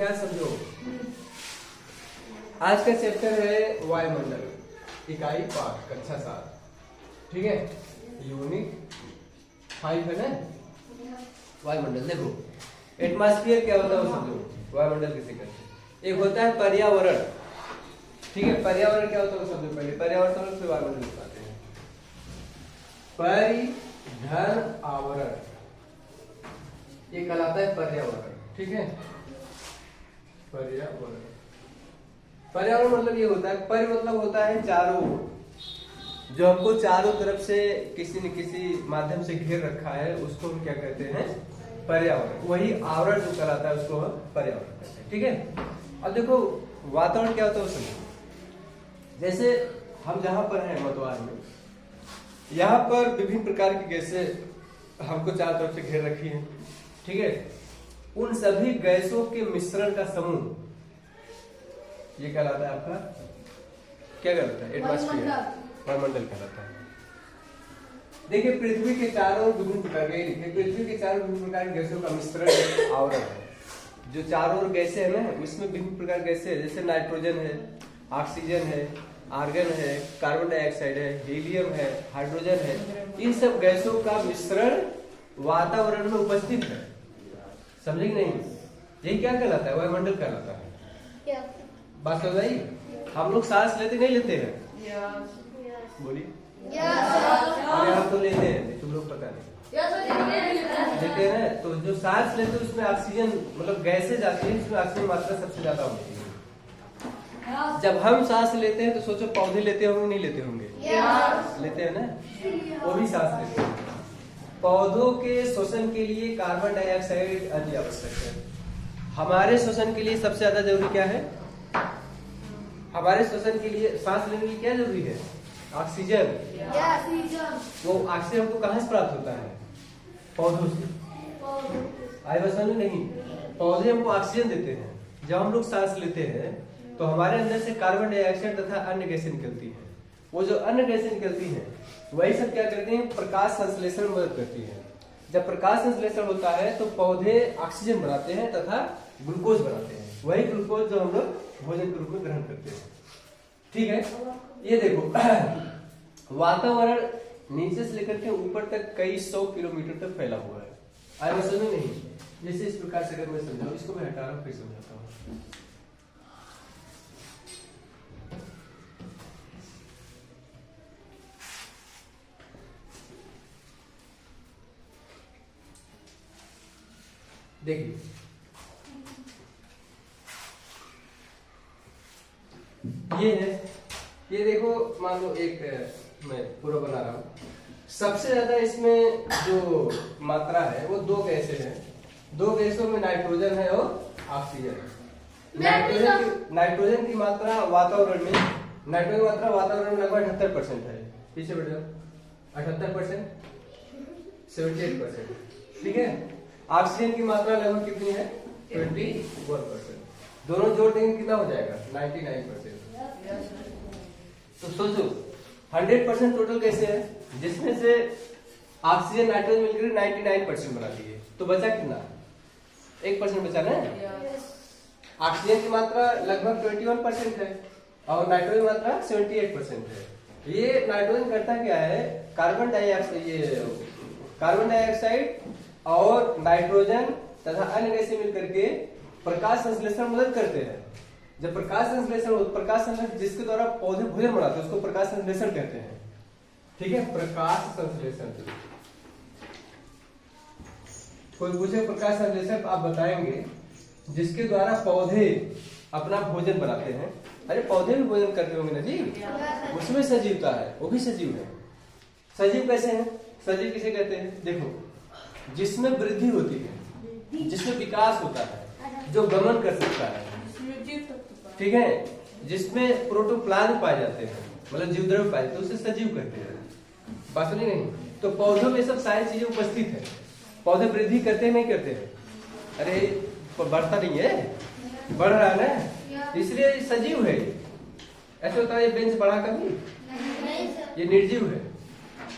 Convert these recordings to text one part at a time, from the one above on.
क्या समझो, आज का चैप्टर है वायुमंडल, इकाई 5 कक्षा 7, ठीक है, यूनिट 5 है ना। वायुमंडल देखो, एटमॉस्फेयर क्या होता है वो समझो, वायुमंडल किसे कहते हैं। एक होता है पर्यावरण, ठीक है, पर्यावरण क्या होता है वो समझो पहले, पर्यावरण समझो फिर वायुमंडल बताते हैं। परिधन आवरण ये कहलाता है पर्यावरण, ठीक है। पर्यावरण, पर्यावरण मतलब ये होता है, परि मतलब होता है चारों, जो हमको चारों तरफ से किसी न किसी माध्यम से घेर रखा है उसको हम क्या कहते हैं, पर्यावरण। वही आवरण जो कहलाता है उसको हम पर्यावरण कहते हैं, ठीक है। अब देखो वातावरण क्या होता है वो समझो। जैसे हम जहां पर हैं मतवार में, यहाँ पर विभिन्न प्रकार की गैसें हमको चारों तरफ से घेर रखी है, ठीक है। उन सभी गैसों के मिश्रण का समूह ये कहलाता है आपका, क्या कहलाता है, एटमॉस्फेयर, वायुमंडल कहलाता है। देखिए पृथ्वी के चारों विभिन्न प्रकार के लिखे, पृथ्वी के चारों विभिन्न प्रकार की गैसों का मिश्रण आवरण है। जो चारों ओर गैसें है ना, उसमें विभिन्न प्रकार की गैसें है, जैसे नाइट्रोजन है, ऑक्सीजन है, आर्गन है, कार्बन डाइऑक्साइड है, हीलियम है, हाइड्रोजन है। इन सब गैसों का मिश्रण वातावरण में उपस्थित है, समझे कि नहीं। यही क्या कहलाता है, वायुमंडल कहलाता है। बात समझ आई। हम लोग सांस लेते नहीं लेते हैं, बोलिए। अरे हम तो लेते हैं, तुम लोग पता नहीं लेते हैं। तो जो सांस लेते हैं उसमें ऑक्सीजन मतलब गैसें जाती है, उसमें ऑक्सीजन मात्रा सबसे ज्यादा होती है। जब हम सांस लेते हैं तो सोचो पौधे लेते होंगे नहीं लेते होंगे, लेते हैं ना, वो भी सांस लेते हैं। पौधों के शोषण के लिए कार्बन डाइऑक्साइड अति आवश्यक है। हमारे शोषण के लिए सबसे ज्यादा जरूरी क्या है, हमारे श्वसन के लिए, सांस लेने के लिए क्या जरूरी है, ऑक्सीजन। वो ऑक्सीजन हमको कहाँ से प्राप्त होता है, पौधों से। आए बस नहीं, पौधे हमको ऑक्सीजन देते हैं। जब हम लोग सांस लेते हैं तो हमारे अंदर से कार्बन डाइऑक्साइड तथा अन्य गैसें निकलती हैं। वो जो अन्य गैसें निकलती हैं वही सब क्या करती हैं, प्रकाश संश्लेषण में मदद करती है। जब प्रकाश संश्लेषण होता है तो पौधे ऑक्सीजन बनाते हैं तथा ग्लूकोज बनाते हैं, वही ग्लूकोज जो हम लोग भोजन के रूप में ग्रहण करते हैं, ठीक है। ये देखो वातावरण नीचे से लेकर के ऊपर तक कई 100 किलोमीटर तक फैला हुआ है। आगे समझ में नहीं, जैसे इस प्रकार से अगर मैं समझाऊं, इसको मैं हटा रहा हूं फिर समझाता हूँ। देखिए ये है, ये देखो मान लो एक मैं पूरा बना रहा हूँ। सबसे ज्यादा इसमें जो मात्रा है वो दो गैसें हैं, दो गैसों में नाइट्रोजन है और ऑक्सीजन है। नाइट्रोजन की मात्रा वातावरण में, नाइट्रोजन की मात्रा वातावरण में लगभग 78% है। पीछे बैठ जाओ, 78%, 78%, ठीक है। ऑक्सीजन की मात्रा लगभग कितनी है, 21%। दोनों जोड़ देंगे कितना हो जाएगा, 99%। तो सोचो 100% टोटल कैसे है, जिसमें से ऑक्सीजन नाइट्रोजन मिलकर 99% बना दिए, तो बचा कितना, 1% बचा ना। ऑक्सीजन की मात्रा लगभग 21% है और नाइट्रोजन की मात्रा 78% है। ये नाइट्रोजन करता क्या है, कार्बन डाइऑक्साइड और नाइट्रोजन तथा अन्य गैसें मिलकर के प्रकाश संश्लेषण मदद करते हैं। जब प्रकाश संश्लेषण जिसके द्वारा पौधे भोजन बनाते हैं उसको प्रकाश संश्लेषण कहते हैं, ठीक है। प्रकाश संश्लेषण, कोई पूछे प्रकाश संश्लेषण आप बताएंगे जिसके द्वारा पौधे अपना भोजन बनाते हैं। अरे पौधे भी भोजन करते होंगे ना जी, उसमें सजीवता है, वो भी सजीव है। सजीव कैसे है, सजीव किसे कहते हैं, देखो जिसमें वृद्धि होती है, जिसमें विकास होता है, जो गमन कर सकता है, ठीक है, जिसमें प्रोटोप्लाज्म पाए जाते हैं, मतलब जीवद्रव्य पाए जाते हैं, उसे सजीव कहते हैं। बात सुनी नहीं। तो पौधों में सब सारी चीजें उपस्थित है। पौधे वृद्धि करते हैं नहीं करते हैं, अरे बढ़ता नहीं है, बढ़ रहा है ना, इसलिए सजीव है। ऐसे होता है ये बेंच बढ़ा कभी, ये निर्जीव है।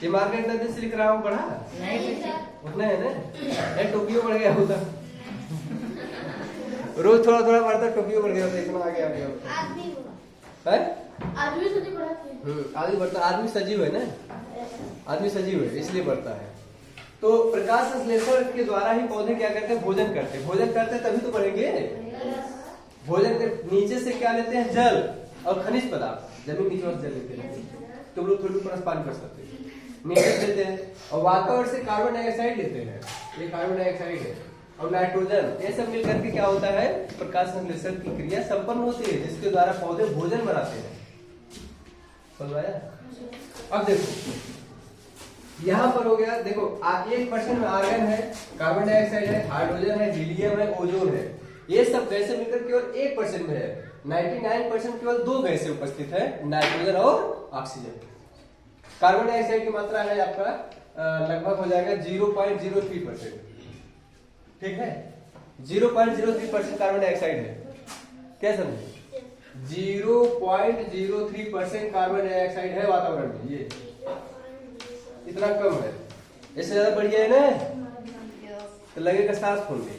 ये मार्केट इतना दिन से लिख रहा हूँ, बढ़ा उतना है ना, टोपियो बढ़ गया होता रोज थोड़ा थोड़ा बढ़ता, टोपी बढ़ गया था, इतना आगे आ गया है। आदमी सजी बढ़ाते हैं। आदमी बढ़ता, आदमी सजीव है ना, आदमी सजीव है इसलिए बढ़ता है। तो प्रकाश संश्लेषण के द्वारा ही पौधे क्या करते हैं, भोजन करते हैं। भोजन करते हैं तभी तो बढ़ेंगे। भोजन के नीचे से क्या लेते हैं, जल और खनिज पदार्थ। जमीन नीचे से जल लेते हैं, तुम लोग थोड़ी ऊपर पानी कर सकते हैं, नीचे से लेते हैं। और वातावरण से कार्बन डाइऑक्साइड लेते हैं, ये कार्बन डाइऑक्साइड है, और नाइट्रोजन, ये सब मिलकर के क्या होता है, प्रकाश संश्लेषण की क्रिया संपन्न होती है, जिसके द्वारा पौधे भोजन बनाते हैं। समझाया? अब देखो यहाँ पर हो गया, देखो 1% में आर्गन है, कार्बन डाइऑक्साइड है, हाइड्रोजन है, हीलियम है, ओजोन है। ये सब गैसें मिलकर केवल 1% में है। 99% केवल 2 गैसें उपस्थित है, नाइट्रोजन और ऑक्सीजन। कार्बन डाइऑक्साइड की मात्रा है आपका लगभग हो जाएगा 0.03%। ठीक है, 0.03% कार्बन डाइऑक्साइड है। क्या समझे? 0.03% कार्बन डाइऑक्साइड है वातावरण में, ये इतना कम है। इससे ज्यादा बढ़िया है ना, तो लगेगा सांस फूलने,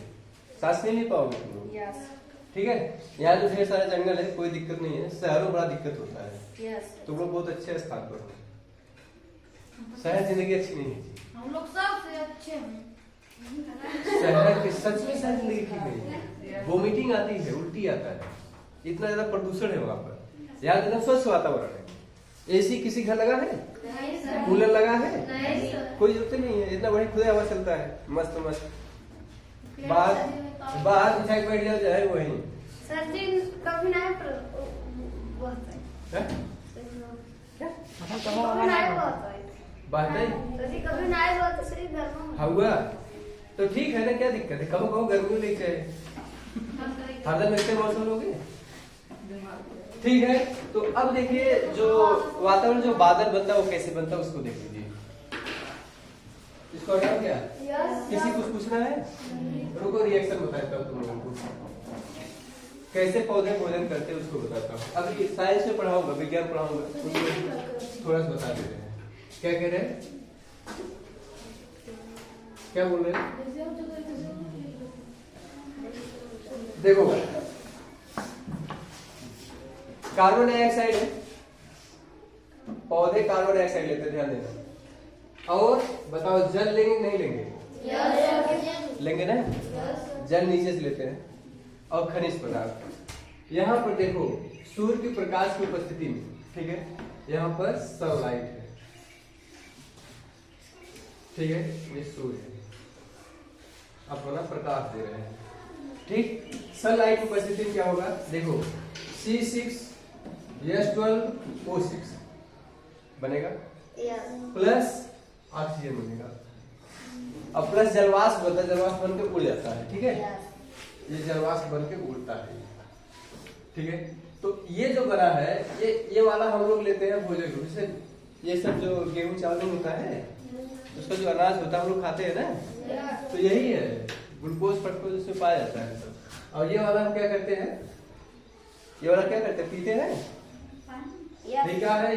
सांस नहीं ले पाओगे तुम लोग। ठीक है, यहाँ जो ढेर सारा जंगल है, कोई दिक्कत नहीं है। शहरों में बड़ा दिक्कत होता है। तुम लोग बहुत अच्छे स्थान पर हो, शहर जिंदगी अच्छी नहीं है। हम लोग सबसे अच्छे हैं। शहर के सच में शहर जिंदगी ठीक नहीं है, वोमिटिंग आती है, उल्टी आता है, इतना ज्यादा प्रदूषण है वहां पर। यहाँ एकदम स्वच्छ वातावरण है। एसी किसी घर लगा है, कूलर लगा है, कोई जरूरत नहीं है। इतना बढ़िया खुले हवा चलता है, मस्त मस्त। बाहर बिछा के बैठ जाओ, चाहे वही सर्दी कभी नहीं बात है। हुआ तो ठीक है ना, क्या दिक्कत है? कहो कहो गर्मी में लेके हरदम ऐसे मौसम लोगे, ठीक है। तो अब देखिए जो वातावरण, जो बादल बनता है वो कैसे बनता है उसको देख लीजिए। इसको हटाओ क्या? किसी कुछ पूछना है? रुको, रिएक्शन बताता हूँ तुम लोगों को, कैसे पौधे भोजन करते हैं उसको बताता हूँ। अभी साइंस में पढ़ाऊंगा, विज्ञान पढ़ाऊंगा, थोड़ा सा बता दे रहे हैं। क्या कह रहे हैं, क्या बोल रहे हैं? देखो कार्बन डाइऑक्साइड है, पौधे कार्बन डाइऑक्साइड लेते हैं, ध्यान देना। और बताओ जल लेंगे नहीं लेंगे? लेंगे ना, जल नीचे से लेते हैं। और खनिज पदार्थ, यहाँ पर देखो सूर्य के प्रकाश की उपस्थिति में, ठीक है, यहाँ पर सनलाइट है, ठीक है, ये सूर्य है, अपना प्रकाश दे रहे हैं। ठीक, सनलाइट की उपस्थिति में क्या होगा, देखो C6H12O6 बनेगा, प्लस ऑक्सीजन बनेगा, और प्लस जलवाष्प बनता है, जलवाष्प बन के उड़ जाता है। ठीक है, ये जलवाष्प बन के उड़ता है, ठीक है। तो ये जो बना है, ये वाला हम लोग लेते हैं भोजन को। जैसे ये सब जो गेहूं चावल नहीं होता है, उसका जो अनाज होता है हम लोग खाते हैं ना, तो यही है, ग्लूकोज फ्रक्टोज उसमें पाया जाता है सब। और ये वाला हम क्या करते हैं, ये वाला क्या करते हैं, पीते हैं। ये क्या है,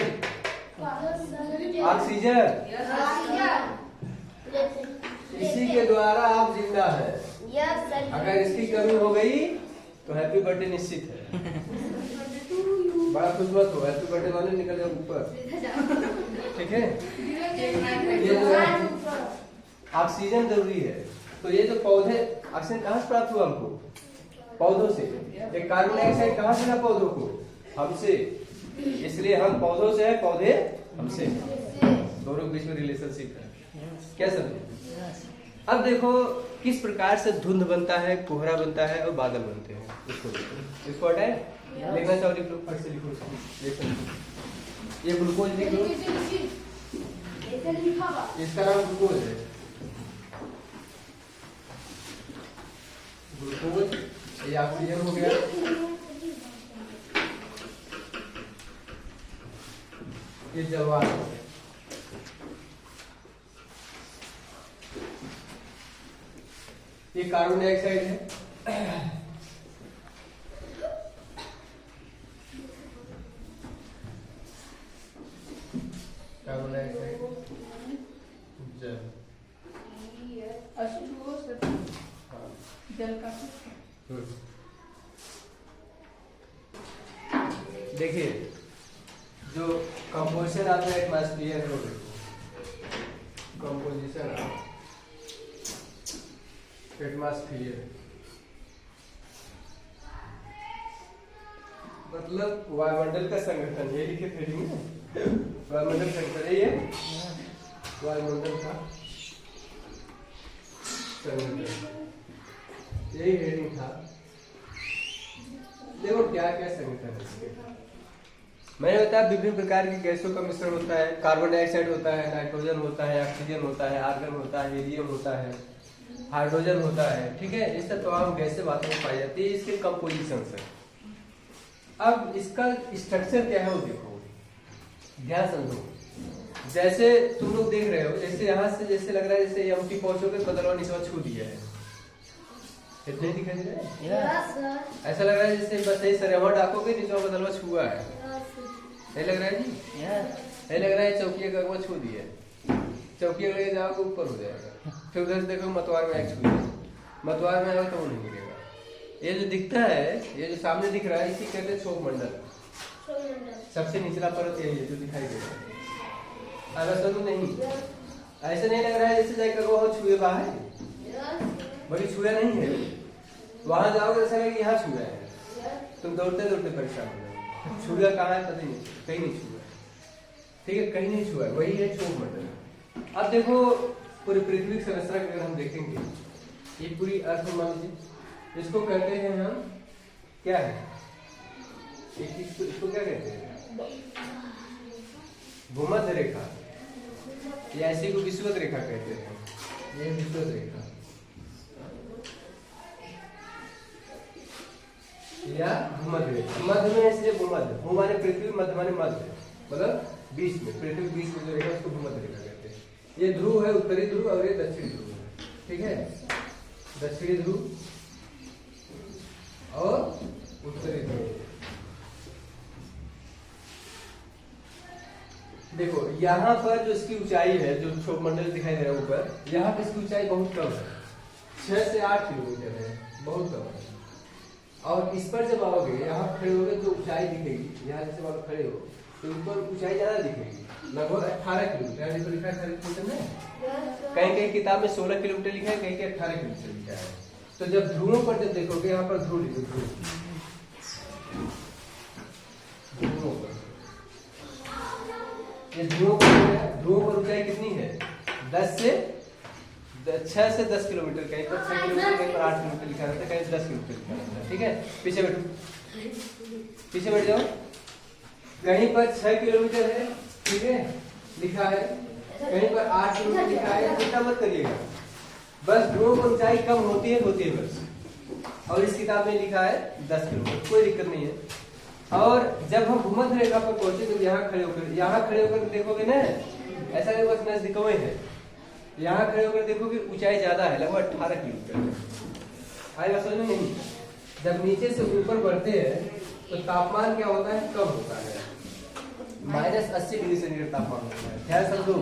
ऑक्सीजन, इसी के द्वारा आप जिंदा है। अगर इसकी कमी हो गई तो हैप्पी बर्थडे निश्चित है। बड़ा खुश मत हो, हैप्पी बर्थडे वाले निकल जाओ ऊपर, ठीक है। ये जो ऑक्सीजन जरूरी है, तो ये जो पौधे, ऑक्सीजन कहाँ से प्राप्त हुआ हमको, पौधों से। एक कार्बन डाइऑक्साइड कहाँ से मिला पौधों को, हमसे। इसलिए हम पौधों से है, पौधे हमसे, दोनों के बीच में रिलेशनशिप है। क्या समझे? अब देखो किस प्रकार से धुंध बनता है, कोहरा बनता है और बादल बनते हैं, इसको हटाए, लिखना चाहो लिख लो, फिर से लिखो, ये ग्लूकोज लिख लो, इसका नाम ग्लूकोज है, ग्लूकोज। ये ऑक्सीजन हो गया, ये जलवाष्प हो गया, ये कार्बन डाइऑक्साइड है, कार्बन डाइऑक्साइड, जल, जल का देखिए जो कंपोजिशन ऑफ द एटमॉस्फेयर है वो देखो, कंपोजिशन ऑफ एटमॉस्फेयर मतलब वायुमंडल का संगठन, ये लिखे हेडिंग है, वायुमंडल संगठन, ये वायुमंडल का संगठन, यही हेडिंग था। देखो क्या क्या संगठन है इसके, मैंने बताया विभिन्न प्रकार की गैसों का मिश्रण होता है, कार्बन डाइऑक्साइड होता है, नाइट्रोजन होता है, ऑक्सीजन होता है, आर्गन होता है, हीलियम होता है, हाइड्रोजन होता है, ठीक है। इस तमाम गैसें वातावरण में पाई जाती है, इसके कंपोजिशन है। अब इसका स्ट्रक्चर क्या है वो देखो, ध्यान समझो। जैसे तुम लोग देख रहे हो, जैसे यहाँ से जैसे लग रहा है जैसे एमटी पहुंचोगे बदलवा नीचे छू दिया है, इतने ही दिखाई दे रहा है। Yes sir. ऐसा लग रहा है जैसे बस यही सरेवा डाकोगे नीचे बदलवा छुआ है, नहीं लग रहा है जी? नहीं लग रहा है चौकी का छू दिया है, चौकी लेके जाओगे ऊपर हो जाएगा, फिर उधर से देखो मतवार में छू दिया, मतवार में आओगे तो वो नहीं मिलेगा। ये जो दिखता है, ये जो सामने दिख रहा है, इसी कहते हैं छोक मंडल। सबसे निचला परत यही है जो दिखाई दे रहा है। अगर सुनो नहीं, ऐसे नहीं लग रहा है जैसे जाकर वो छुए बाहर, बड़ी छुआ नहीं है, वहां जाओगे ऐसा लगे यहाँ छुआ है, तुम दौड़ते दौड़ते परेशान हो जाओगे। छुआ कहाँ है पता नहीं, कहीं नहीं छुआ, ठीक है, कहीं नहीं छुआ है, वही है छोक मंडल। अब देखो पूरी पृथ्वी की संरचना अगर हम देखेंगे, ये पूरी अर्थ मान लीजिए, इसको कहते हैं हम क्या है, इसको क्या कहते हैं, भूमध्य रेखा, या ऐसी को विषुवत रेखा कहते हैं, ये विषुवत रेखा या भूमध्य रेखा। मध्य में इसलिए भूमध्य, भू माने पृथ्वी, मध्य माने मध्य, मतलब बीच में, पृथ्वी बीच में जो रेखा उसको भूमध्य रेखा कहते हैं। ये ध्रुव है, उत्तरी ध्रुव, और ये दक्षिणी ध्रुव है, ठीक है, दक्षिणी ध्रुव और उत्तरी ध्रुव। देखो यहाँ पर जो इसकी ऊंचाई है, जो छोक मंडल दिखाई दे रहा है ऊपर, यहाँ पे इसकी ऊंचाई बहुत कम है, 6 से 8 किलोमीटर है, बहुत कम है। और इस पर जब आओगे, यहाँ खड़े होगे तो ऊंचाई दिखेगी, यहाँ जैसे आप खड़े हो तो ऊपर ऊंचाई ज्यादा दिखेगी, लगभग 18 किलोमीटर लिखा है, 18 किलोमीटर में, कहीं कहीं किताब में 16 किलोमीटर लिखा है, कहीं कहीं 18 किलोमीटर लिखा है। तो जब ध्रुवों पर जब देखोगे, यहाँ पर ध्रुव लिखो, ध्रुवों पर, ये ध्रुवों पर ऊंचाई कितनी है, 6 से 10 किलोमीटर, कहीं पर 6 किलोमीटर, कहीं पर 8 किलोमीटर लिखा रहता है, कहीं 10 किलोमीटर लिखा रहता है, ठीक है। पीछे बैठो, पीछे बैठ जाओ, कहीं पर 6 किलोमीटर है, ठीक है, लिखा है, कहीं पर 8 किलोमीटर लिखा है, चिंता मत करिएगा, बस ध्रुवों पर ऊंचाई कम होती है बस। और इस किताब में लिखा है 10 किलोमीटर, कोई दिक्कत नहीं है। और जब हम भूमध्य रेखा पर पहुंचे तो यहाँ खड़े होकर देखोगे ना, ऐसा नहीं बस नजदीक में है, यहाँ खड़े होकर देखोगे ऊंचाई ज्यादा है, लगभग 18 किलोमीटर। आएगा समझ में नहीं? जब नीचे से ऊपर बढ़ते हैं तो तापमान क्या होता है, कम होता है, -80 डिग्री सेंटीग्रेड तापमान होता है। ख्याल समझो,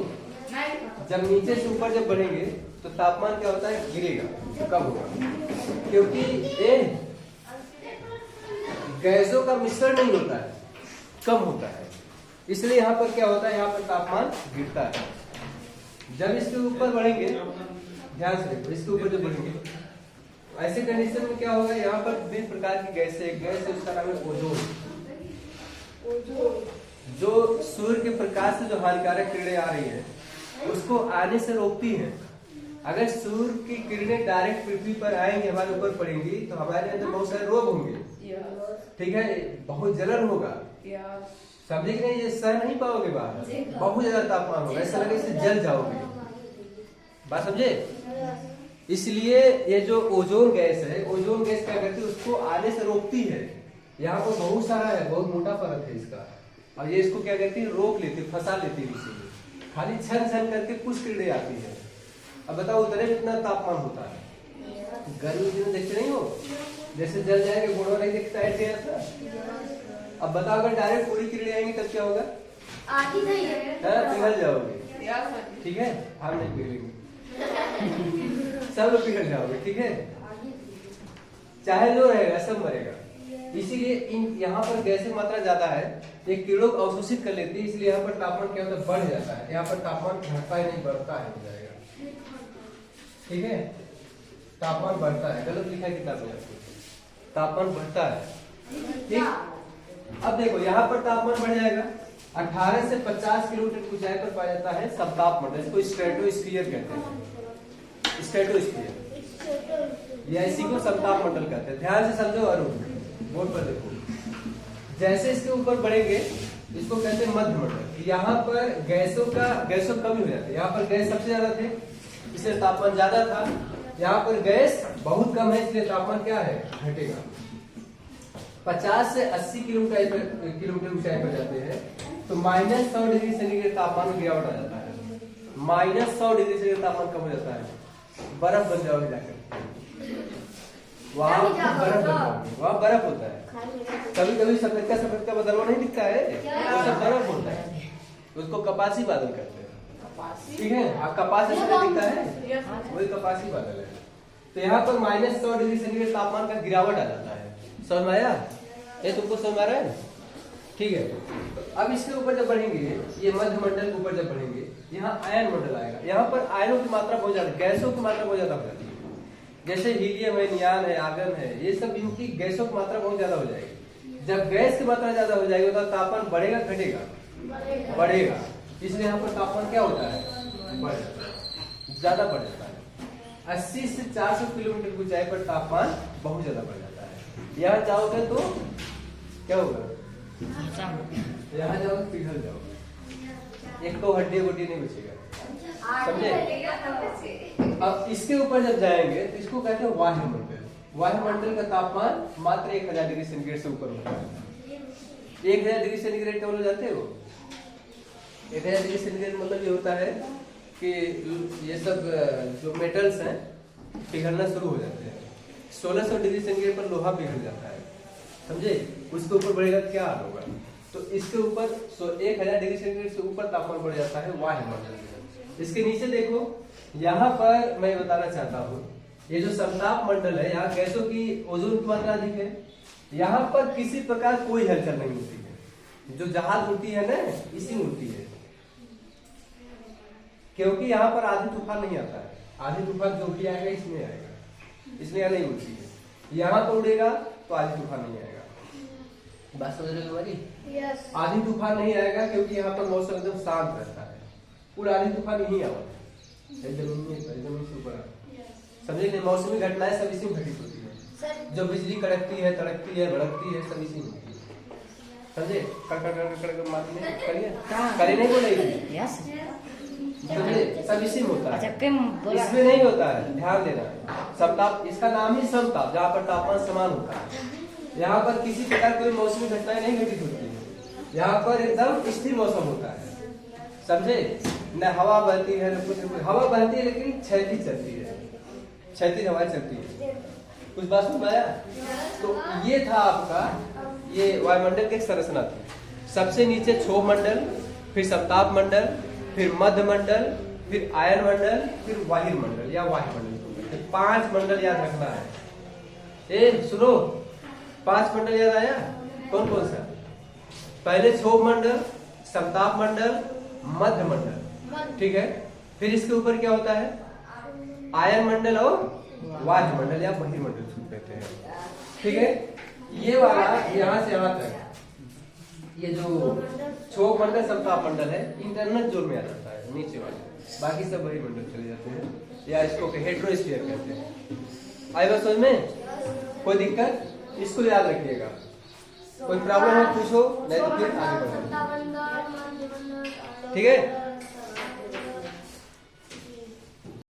जब नीचे से ऊपर जब बढ़ेंगे तो तापमान क्या होता है, गिरेगा, कम होगा, क्योंकि ये गैसों का मिश्रण नहीं होता है, कम होता है, इसलिए यहाँ पर क्या होता है, यहाँ पर तापमान गिरता है। जब इसके ऊपर बढ़ेंगे, ध्यान से देखो, इसके ऊपर जब बढ़ेंगे ऐसे कंडीशन में क्या होगा, यहाँ पर विभिन्न प्रकार की गैस है, उसका नाम है ओजोन। जो सूर्य के प्रकाश से जो हानिकारक किरणें आ रही है उसको आने से रोकती है। अगर सूर्य की किरणें डायरेक्ट पृथ्वी पर आएंगी, हमारे ऊपर पड़ेंगी, तो हमारे अंदर बहुत सारे रोग होंगे, ठीक है, बहुत जलन होगा, समझे कि नहीं, ये सह नहीं पाओगे बाहर, बहुत ज्यादा तापमान होगा, ऐसा लगे इससे जल जाओगे, बात समझे। इसलिए ये जो ओजोन गैस है, ओजोन गैस क्या करती है, उसको आने से रोकती है। यहाँ पर बहुत सारा है, बहुत मोटा परत है इसका, और ये इसको क्या करती है, रोक लेती है, फंसा लेती है, इसीलिए खाली छन छन करके कुछ किरणें आती है। अब बताओ उधर कितना तापमान होता है, गर्मी दिन देखते नहीं हो, जैसे जल जाएंगे, घोड़ा नहीं दिखता है ऐसा। अब बताओ अगर डायरेक्ट पूरी किरणें आएंगी तब क्या होगा, पिघल जाओगे, ठीक है, हम नहीं पिघलेंगे, सब पिघल जाओगे, ठीक है, चाहे जो रहेगा सब मरेगा। इसीलिए देखिए इन यहाँ पर गैस की मात्रा ज्यादा है, ये कीड़ों को अवशोषित कर लेती है, इसलिए यहाँ पर तापमान क्या होता है, बढ़ जाता है। यहाँ पर तापमान घटता ही नहीं, बढ़ता है हो जाएगा। ठीक है, तापमान बढ़ता है, गलत लिखा है किताब में, तापमान बढ़ता है। ठीक, अब देखो यहाँ पर तापमान बढ़ जाएगा। 18 से 50 किलोमीटर की ऊंचाई पर पाया जाता है समताप मंडल, इसको स्ट्रेटोस्फीयर कहते हैं। स्ट्रेटोस्फीयर या इसी को समताप मंडल कहते हैं। ध्यान से समझो अरुण, बोर्ड पर देखो। जैसे इसके ऊपर बढ़ेंगे इसको कहते हैं मध्य मंडल। यहाँ पर गैसों कमी हो जाती है। यहाँ पर गैस सबसे ज्यादा थे इसलिए तापमान ज्यादा था, यहाँ पर गैस बहुत कम है इसलिए तापमान क्या है, घटेगा। 50 से 80 किलोमीटर ऊंचाई पर जाते हैं तो -100 डिग्री सेंटीग्रेड तापमान में गिरावट आ जाता है। -100 डिग्री सेंटीग्रेड तापमान कम हो जाता है, बर्फ बन जाओगे जाकर, वहाँ बर्फ होता है। कभी कभी सफेद का बदलवा नहीं दिखता है, वो सब बर्फ होता है, उसको कपासी बादल कहते हैं। ठीक है, आप कपास ऐसा दिखता है, वही कपासी बादल है। तो यहाँ पर -100 डिग्री सेंटीग्रेड तापमान का गिरावट आ जाता है। समझ में आया? ये तुमको समझ में आ रहा है? ठीक है, तो अब इसके ऊपर जब बढ़ेंगे, ये मध्य मंडल के ऊपर जब बढ़ेंगे, यहाँ आयन मंडल आएगा। यहाँ पर आयनों की मात्रा बहुत ज्यादा, गैसों की मात्रा बहुत ज्यादा हो जाती है। जैसे हीलियम है, नियान है, आर्गन है, ये सब इनकी गैसों की मात्रा बहुत ज्यादा हो जाएगी। जब गैस की मात्रा ज्यादा हो जाएगी तो तापमान बढ़ेगा घटेगा, बढ़ेगा। इसलिए यहाँ पर तापमान क्या होता है, बढ़ जाता है, ज्यादा बढ़ जाता है। 80 से 400 किलोमीटर की ऊंचाई पर तापमान बहुत ज्यादा बढ़ जाता है। यहाँ जाओगे तो क्या होगा, यहाँ जाओगे पिघल जाओगे, एक तो हड्डी गुड्डी नहीं बचेगा, समझे? अब इसके ऊपर जब जाएंगे तो इसको कहते हैं वायुमंडल। वायुमंडल का तापमान मात्र 1000 डिग्री सेंटीग्रेड से ऊपर होता है। 1000 डिग्री सेंटीग्रेड कब हो जाते हो, 1000 डिग्री सेंटीग्रेड मतलब ये होता है कि ये सब जो मेटल्स हैं पिघलना शुरू हो जाते हैं। 1600 डिग्री सेंटीग्रेड पर लोहा पिघल जाता है, समझे? उसके ऊपर बढ़ेगा क्या हाल होगा। तो इसके ऊपर 1000 डिग्री सेंटीग्रेड से ऊपर तापमान बढ़ जाता है वायुमंडल में। इसके नीचे देखो, यहाँ पर मैं बताना चाहता हूँ, ये जो समताप मंडल है, यहाँ गैसों की ओजोन की मात्रा अधिक है। यहाँ पर किसी प्रकार कोई हलचल नहीं होती है, जो जहाज उड़ती है ना इसी में उड़ती है, क्योंकि यहाँ पर आधी तूफान नहीं आता है। आधी तूफान जो भी आएगा इसमें आएगा, इसलिए यहाँ नहीं उड़ती है। यहाँ पर उड़ेगा तो आधी तूफान नहीं आएगा। बात समझ रहे हो हमारी? आधी तूफान नहीं आएगा क्योंकि यहाँ पर मौसम एकदम शांत रहता है। पूरा आधी तूफान यही आवा जमीन से ऊपर, समझे? नहीं, मौसमी घटनाएं सब इसी में घटित होती है। जो बिजली कड़कती है, तड़कती है, भड़कती है, सब इसी में होती है, समझे? कड़कड़ मारती है, करिए नहीं बोलेगी, समझे? सब इसी में होता है, इसमें नहीं होता है। ध्यान देना, समताप, इसका नाम ही समताप, जहाँ पर तापमान समान होता है। यहाँ पर किसी प्रकार कोई मौसमी घटनाएं नहीं घटित होती है। यहाँ पर एकदम स्थिर मौसम होता है, समझे? न हवा बहती है न कुछ, हवा बहती है लेकिन क्षैतिज चलती है, क्षैतिज हवा चलती है। कुछ बात समझ आया? तो ये था आपका, ये वायुमंडल की एक संरचना थी। सबसे नीचे क्षोभ मंडल, फिर समताप मंडल, फिर मध्य मंडल, फिर आयन मंडल, फिर वायुमंडल या वायुमंडल। 5 मंडल याद रखना है। सुनो, 5 मंडल याद आया? कौन कौन सा? पहले क्षोभ मंडल, समताप मंडल, मध्य मंडल, ठीक है। फिर इसके ऊपर क्या होता है, आयन मंडल और वायुमंडल या बहिर्मंडल कहते हैं, ठीक है। ये वाला यहाँ से यहाँ तक, ये जो क्षोभ मंडल समताप मंडल है, इंटरनल जोन में आ जाता है नीचे वाले, बाकी सब बहिर्मंडल चले जाते हैं, या इसको हेट्रोस्फीयर कहते हैं। आई बात समझ में? कोई दिक्कत? इसको याद रखिएगा। कोई प्रॉब्लम हो पूछो, नहीं तो फिर आगे बढ़ो, ठीक है।